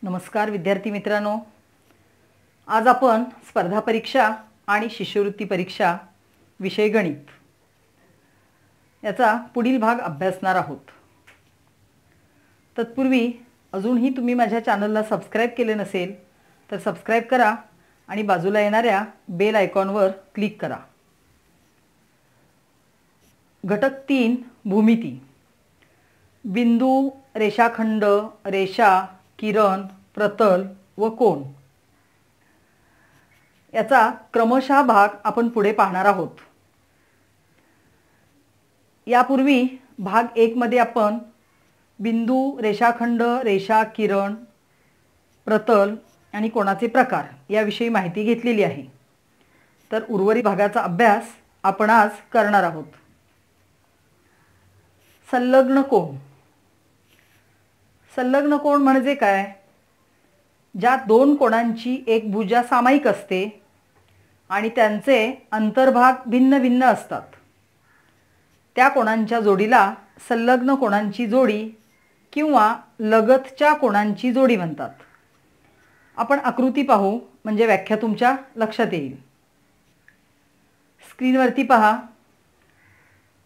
नमस्कार विद्यार्थी मित्रांनो, आज आपण स्पर्धा परीक्षा आणि शिष्यवृत्ती परीक्षा विषय गणित याचा पुढील भाग अभ्यासणार आहोत। तत्पूर्वी अजूनही तुम्ही माझ्या चॅनलला सबस्क्राइब केले नसेल तर सबस्क्राइब करा आणि बाजूला येणाऱ्या बेल आयकॉनवर क्लिक करा। घटक 3 भूमिती। बिंदू, रेषाखंड, रेषा, किरण, प्रतल व कोन याचा क्रमशः भाग आपण पुढे पाहणार आहोत। यापूर्वी भाग 1 मध्ये आपण बिंदू, रेषाखंड, रेषा, किरण, प्रतल आणि कोनाचे प्रकार याविषयी माहिती घेतलेली आहे। तर उर्वरित भागाचा अभ्यास आपण आज करणार आहोत। संलग्न कोन। संलग्न कोन म्हणजे काय? ज्या दोन कोणांची एक भुजा सामायिक असते आणि त्यांचे अंतर्भाग भिन्न भिन्न असतात, त्या कोणांच्या जोडीला संलग्न कोणांची जोडी किंवा लगतच्या कोणांची जोडी म्हणतात। आपण आकृती पाहू म्हणजे व्याख्या तुमच्या लक्षात येईल। स्क्रीनवरती पहा,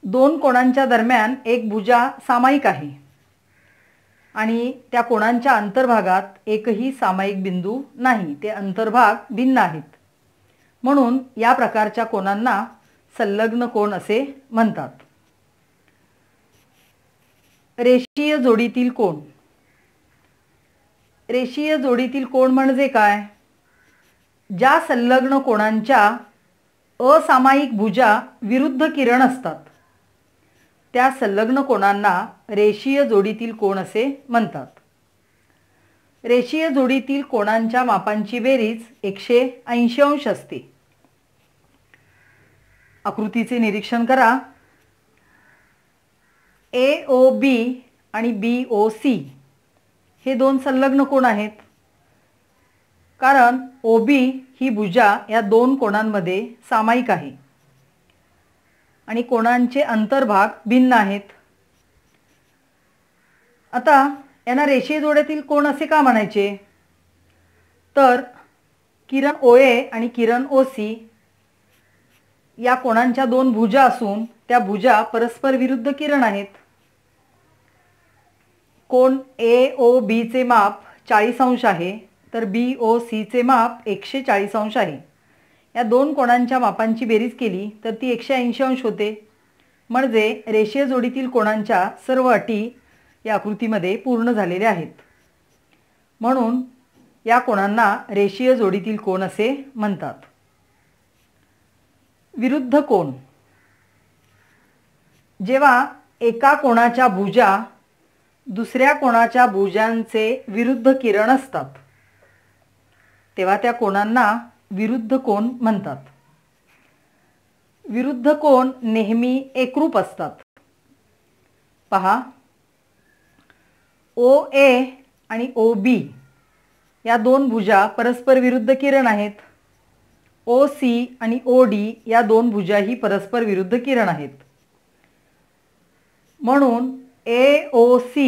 दोन कोणांच्या दरम्यान एक भुजा सामायिक आहे आणि त्या कोणांच्या अंतर्भागात एकही सामायिक बिंदू नाही, ते अंतर्भाग भिन्न आहेत, म्हणून या प्रकारच्या कोनांना संलग्न कोन असे म्हणतात। रेषीय जोडीतील कोन। रेषीय जोडीतील कोन म्हणजे काय? ज्या संलग्न कोणांच्या असामायिक भुजा विरुद्ध किरण असतात त्या संलग्न कोनांना रेषीय जोडीतील कोन असे म्हणतात। रेषीय जोडीतील कोनांच्या मापांची बेरीज 180 अंश असते। आकृतीचे निरीक्षण करा। AOB आणि BOC हे दोन संलग्न कोन आहेत, कारण OB ही भुजा या दोन कोनांमध्ये सामायिक आहे आणि कोणांचे अंतर्भाग भिन्न आहेत। आता यांना रेषीय जोड्यातील कोन असे का म्हणायचे? तर किरण OA आणि किरण OC या कोणांच्या दोन भुजा असून त्या भुजा परस्पर विरुद्ध किरण आहेत। कोन AOB चे माप 40 अंश आहे तर BOC चे माप 140 अंश आहे। या दोन कोणांच्या मापांची बेरीज केली तर ती 180 अंश होते, म्हणजे रेषीय जोडीतील कोणांच्या सर्व अटी या आकृतीमध्ये पूर्ण झालेल्या आहेत, म्हणून या कोणांना रेषीय जोडीतील कोन असे म्हणतात। विरुद्ध कोन। जेव्हा एका कोणाच्या भुजा दुसऱ्या कोणाच्या भुजांचे विरुद्ध किरण असतात तेव्हा त्या कोणांना विरुद्ध कोन म्हणतात। विरुद्ध कोन नेहमी एकरूप असतात। पहा, OA आणि OB या दोन भुजा परस्पर विरुद्ध किरण आहेत। OC आणि OD या दोन भुजाही परस्पर विरुद्ध किरण आहेत, म्हणून AOC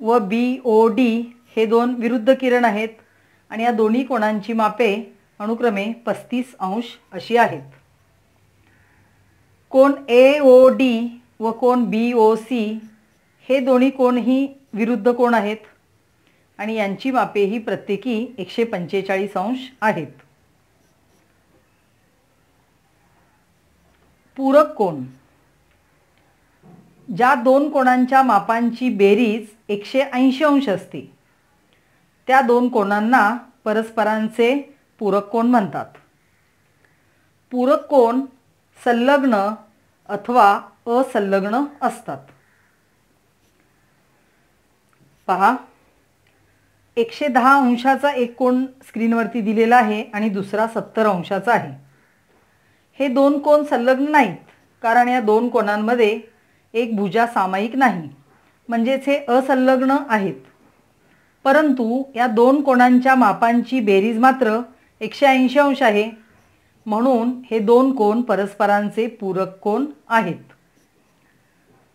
व BOD हे दोन विरुद्ध किरण आहेत आणि या दोन्ही कोणांची मापे अनुक्रमे 35 अंश अशी आहेत। कोन AOD व कोन BOC हे दोन्ही कोनही विरुद्ध कोन आहेत आणि यांची मापे ही प्रत्येकी 145 अंश आहेत। पूरक कोन। ज्या दोन कोणांच्या मापांची बेरीज 180 अंश असते त्या दोन कोणांना परस्परांचे पूरक कोन म्हणतात। पूरक कोन संलग्न अथवा असंलग्न असतात। पहा, 110 अंशाचा एक कोन स्क्रीनवरती दिलेला आहे आणि दुसरा 70 अंशाचा आहे। हे दोन कोन संलग्न नाहीत, कारण या दोन कोनांमध्ये एक भुजा सामायिक नाही, म्हणजेच हे असंलग्न आहेत, परंतु या दोन कोणांच्या मापांची बेरीज मात्र 180 अंश आहे, म्हणून हे दोन कोन परस्परांचे पूरक कोन आहेत।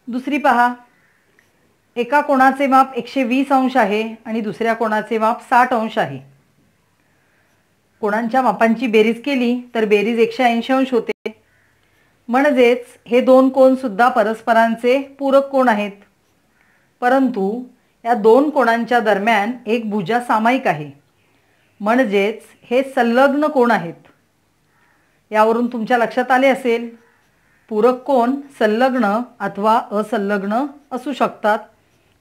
दुसरी पहा, एका कोणाचे माप 120 अंश आहे आणि दुसऱ्या कोणाचे माप 60 अंश आहे. कोणांच्या मापांची बेरीज केली तर बेरीज 180 अंश होते. म्हणजेच हे दोन कोण सुद्धा परस्परांचे पूरक कोण आहेत. परंतु या दोन कोणांच्या दरम्यान एक भुजा सामायिक आहे. म्हणजेच हे संलग्न कोण आहेत. यावरून तुमच्या लक्षात आले असेल पूरक कोण संलग्न अथवा असंलग्न असू शकतात,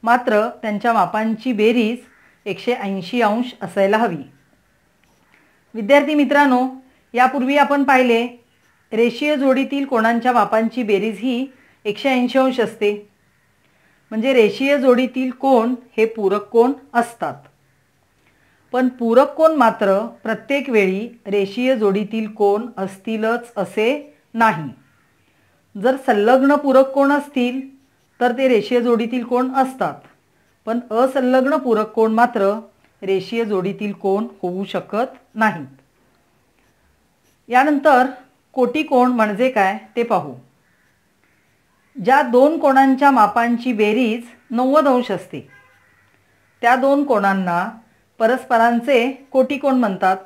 मात्र त्यांच्या मापांची बेरीज 180 अंश असायला हवी. विद्यार्थी मित्रांनो, यापूर्वी आपण पाहिले रेषीय जोडीतील कोणांच्या मापांची बेरीज ही 180 अंश असते. म्हणजे रेषीय जोडीतील कोण हे पूरक कोण असतात. पण पूरक कोण मात्र प्रत्येक वेळी रेषीय जोडीतील कोण असतीलच असे नाही. जर संलग्न पूरक कोण असतील तर ते रेषीय जोडीतील कोण असतात, पण असंलग्न पूरक कोण मात्र रेषीय जोडीतील कोण होऊ शकत नाहीत. यानंतर कोटी कोण म्हणजे काय ते पाहू. ज्या दोन कोणांच्या मापांची बेरीज 90 अंश असते त्या दोन कोणांना परस्परांचे कोटी कोण म्हणतात.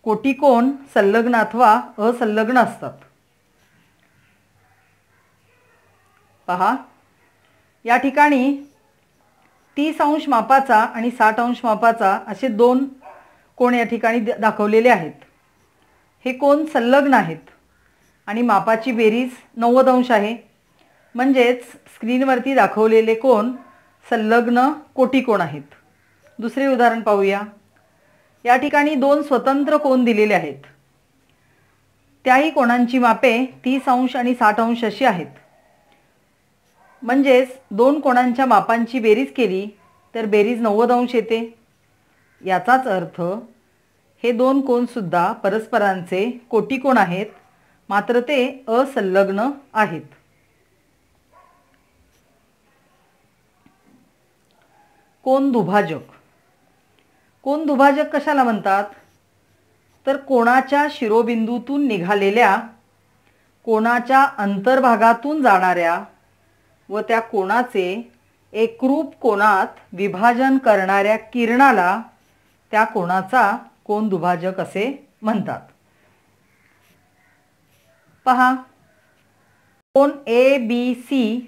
कोटी कोण संलग्न अथवा असंलग्न असतात. पहा, या ठिकाणी 30 अंश मापाचा आणि 60 अंश मापाचा असे दोन कोण या ठिकाणी दाखवलेले आहेत. हे कोण संलग्न आहेत आणि मापाची बेरीज 90 अंश आहे. म्हणजेच स्क्रीनवरती दाखवलेले कोण संलग्न कोटी कोण आहेत. दुसरे उदाहरण पाहूया. या ठिकाणी दोन स्वतंत्र कोण दिलेले आहेत. त्याही कोणांची मापे 30 अंश आणि 60 अंश अशी आहेत. म्हणजेच दोन कोणांच्या मापांची बेरीज केली तर बेरीज 90 अंश येते. याचाच अर्थ हे दोन कोण सुद्धा परस्परांचे कोटी कोण आहेत, मात्र ते असंलग्न आहेत. कोण दुभाजक. कोण दुभाजक कशाला म्हणतात तर कोणाच्या शिरोबिंदूतून निघालेल्या कोणाच्या अंतर्भागातून जाणाऱ्या व त्या कोणाचे एकरूप कोनात विभाजन करणाऱ्या किरणाला त्या कोणाचा कोण दुभाजक असे म्हणतात. पहा, कोण ABC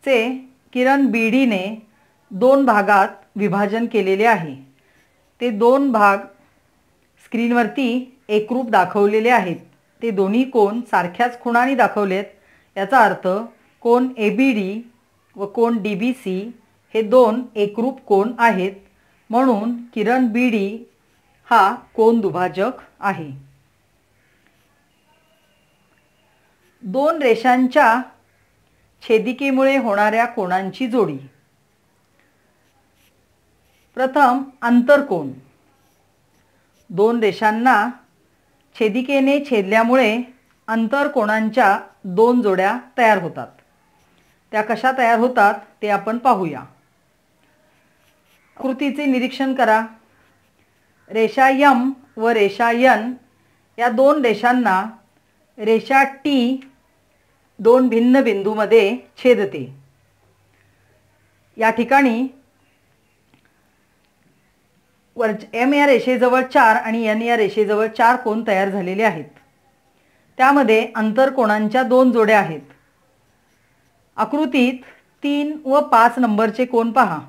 चे किरण BD ने दोन भागात विभाजन केलेले आहे. ते दोन भाग स्क्रीनवरती एकरूप दाखवलेले आहेत. ते दोन्ही कोण सारख्याच खुणांनी दाखवलेत. याचा अर्थ कोण ABD व कोण DBC हे दोन एकरूप कोण आहेत. म्हणून किरण BD हा कोण दुभाजक आहे. दोन रेषांच्या छेदिकेमुळे होणाऱ्या कोणांची जोडी. प्रथम आंतरकोन. दोन रेषांना छेदिकेने छेदल्यामुळे आंतरकोनांच्या दोन जोड्या तयार होतात. त्या कशा तयार होतात ते आपण पाहूया. आकृतीचे निरीक्षण करा. रेषा M व रेषा N या दोन रेषांना रेषा T दोन भिन्न बिंदूमध्ये छेदते. या ठिकाणी M या रेषेजवळ 4 आणि N या रेषेजवळ 4 कोन तयार झालेले आहेत. त्यामध्ये आंतरकोनांच्या दोन जोड्या आहेत. आकृतीत 3 व 5 नंबरचे कोन पहा.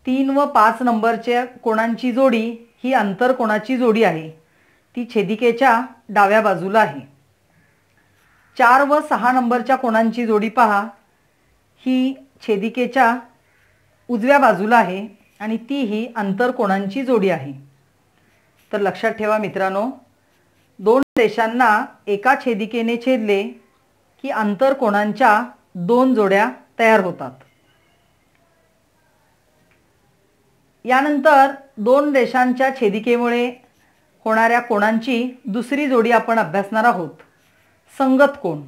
3 व 5 नंबरच्या कोणांची जोडी ही आंतरकोनाची जोडी आहे. ती छेदिकेच्या डाव्या बाजूला आहे. 4 व 6 नंबरच्या कोणांची जोडी पहा. ही छेदिकेच्या उजव्या बाजूला आहे आणि ती ही आंतरकोनांची जोडी आहे. तर लक्षात ठेवा मित्रांनो, दोन रेषांना एका छेदिकेने छेदले की आंतरकोनांच्या दोन जोड्या तयार होतात. यानंतर दोन रेषांच्या छेदिकेमुळे होणाऱ्या कोणांची दुसरी जोडी आपण अभ्यासणार आहोत. संगत कोण.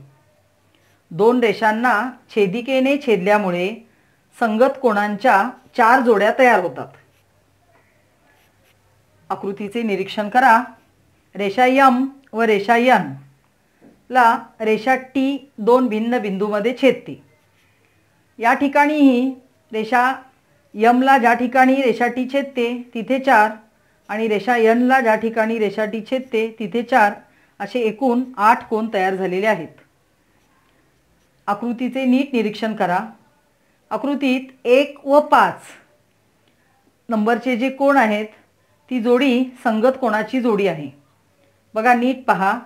दोन रेषांना छेदिकेने छेदल्यामुळे संगत कोणांच्या 4 जोड्या तयार होतात. आकृतीचे निरीक्षण करा. रेषा M व रेषा N ला रेषा टी दोन भिन्न बिंदूमध्ये छेदते। या ठिकाणीही रेषा यमला ज्या ठिकाणी रेषा टी छेदते तिथे 4 आणि रेषा एनला ज्या ठिकाणी रेषा टी छेदते तिथे 4 असे एकूण 8 कोन तयार झालेले आहेत। आकृतीचे नीट निरीक्षण करा। आकृतीत 1 व 5 नंबरचे जे कोन आहेत ती जोडी संगत कोणाची जोडी आहे। बघा नीट पहा,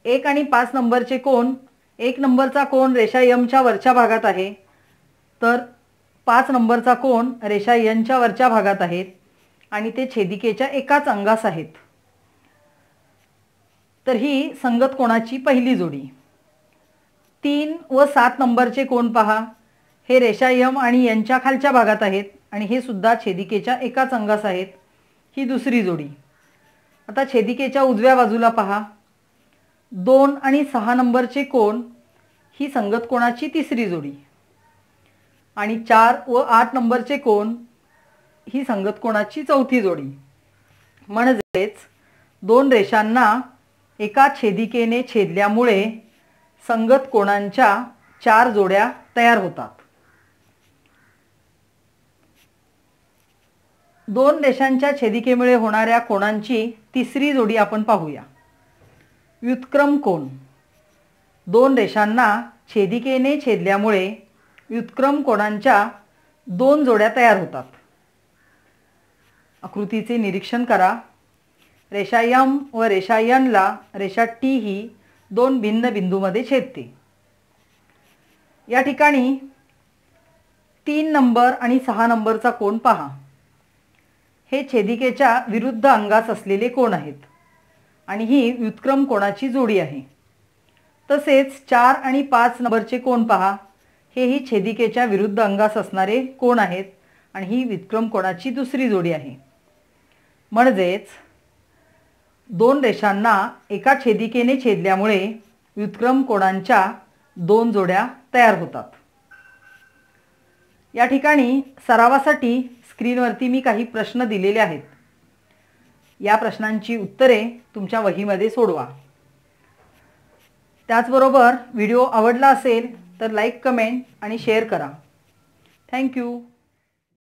1 आणि 5 नंबरचे कोन, 1 नंबरचा कोन रेषा यमच्या वरच्या भागात आहे तर 5 नंबरचा कोन रेषा एनच्या वरच्या भागात आहेत आणि ते छेदिकेच्या एकाच अंगास आहेत। तर ही संगत कोणाची पहिली जोडी। 3 व 7 नंबरचे कोन पहा, हे रेषा यम आणि एनच्या खालच्या भागात आहेत आणि हे सुद्धा छेदिकेच्या एकाच अंगास आहेत। ही दुसरी जोडी। आता छेदिकेच्या उजव्या बाजूला पहा, 2 आणि 6 नंबरचे कोन, ही संगत कोणाची तिसरी जोडी आणि 4 व 8 नंबरचे कोन, ही संगत कोणाची चौथी जोडी। म्हणजेच दोन रेषांना एका छेदिकेने छेदल्यामुळे संगत कोणांच्या 4 जोड्या तयार होतात। दोन रेषांच्या छेदिकेमुळे होणाऱ्या कोणांची तिसरी जोडी आपण पाहूया। व्युत्क्रम कोन। दोन रेषांना छेदिकेने छेदल्यामुळे व्युत्क्रम कोणांच्या 2 जोड्या तयार होतात। आकृतीचे निरीक्षण करा। रेषा यम व रेषा एनला रेषा टी ही दोन भिन्न बिंदूमध्ये छेदते। या ठिकाणी 3 नंबर आणि 6 नंबरचा कोन पहा, हे छेदिकेच्या विरुद्ध अंगास असलेले कोन आहेत आणि ही व्युत्क्रम कोणाची जोडी आहे। तसेच 4 आणि 5 नंबरचे कोन पहा, हेही छेदिकेच्या विरुद्ध अंगास असणारे कोन आहेत आणि ही व्युत्क्रम कोणाची दुसरी जोडी आहे। म्हणजेच दोन रेषांना एका छेदिकेने छेदल्यामुळे व्युत्क्रम कोणांच्या 2 जोड्या तयार होतात। या ठिकाणी सरावासाठी स्क्रीनवरती मी काही प्रश्न दिलेले आहेत। या प्रश्नांची उत्तरे तुमच्या वहीमध्ये सोडवा। त्याचबरोबर व्हिडिओ आवडला असेल तर लाईक, कमेंट आणि शेअर करा। थँक्यू।